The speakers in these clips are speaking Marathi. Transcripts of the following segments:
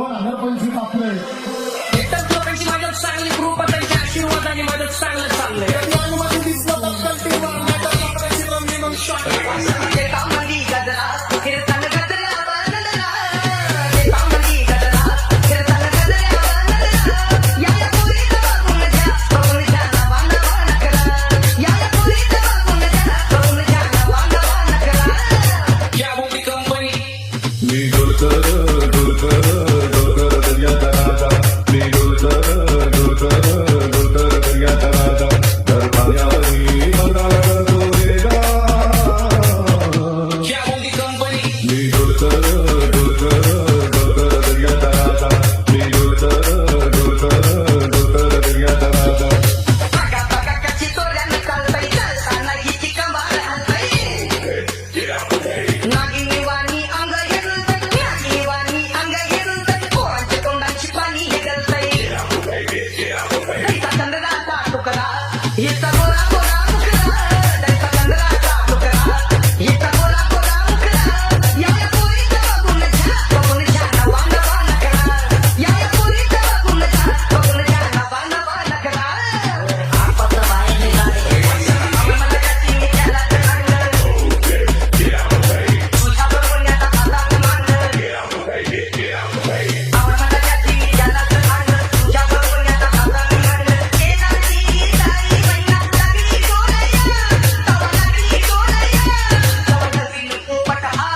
2025 आपले एकच लोकांची मदत चांगली ग्रुप त्यांच्या आशीर्वादाने मदत चांगलं चाललंय एकामध्ये गजरा कीर्तन गजरा एकामध्ये गजरा कीर्तन गजरा या पुरीत बघून घ्या नवा नवा नकरा या पुरीत बघून घ्या नवा नवा नकरा या मोठी कंपनी मी डोलकर दर्याचा राजा मी डोलकर दर्याचा राजा तर पाण्यावरी मंगळा करतो रे गा या मोठी कंपनी मी डोलकर दर्याचा राजा मी डोलकर दर्याचा राजा पका पका कशी तोऱ्या निकालताय चालताना हिची कमाल हलताय नागिनी वाणी अंग हेलतय नागिनी वाणी अंग हेलतय पोरांच्या तोंडाची पाणी हेलतय दैसा चंद्राचा तुकडा हिचा गोरा गोरा मुखडा दैसा चंद्राचा तुकडा हिचा गोरा गोरा मुखडा या पोरीत बघून घ्या नवा नवा नकरा या पोरीत बघून घ्या नवा नवा नकरा आपत बाहेर निघाले मला त्याची त्याला तुझ्या बघण्याचा हातात मांडलं आवड मला त्याची त्याला तुझ्या बघण्याचा हातात मांडलं ए लागली ताई महिना लागली डोळ्या तवा लागली डोळ्या तवा लागली पटहा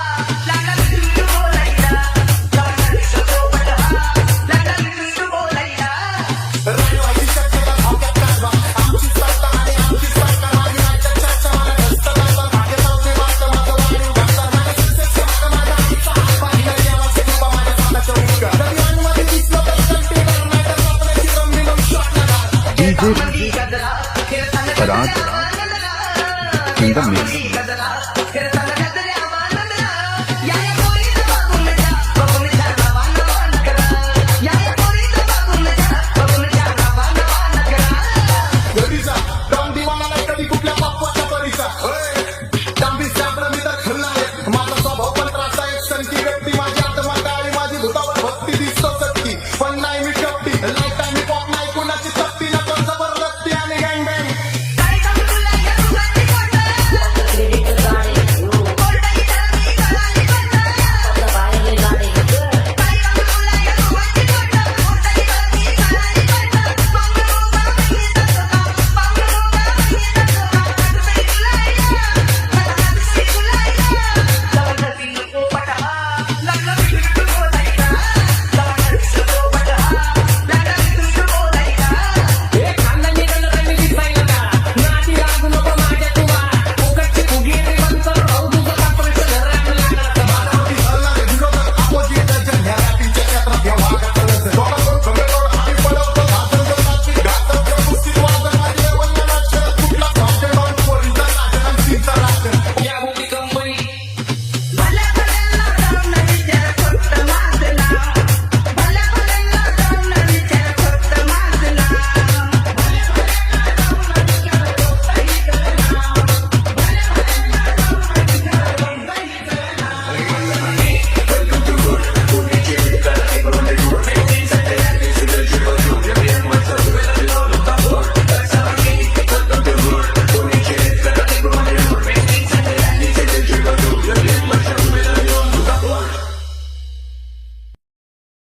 लागली बोलायला तवा लागली पटहा लागली बोलायला DJ Parag in the mix.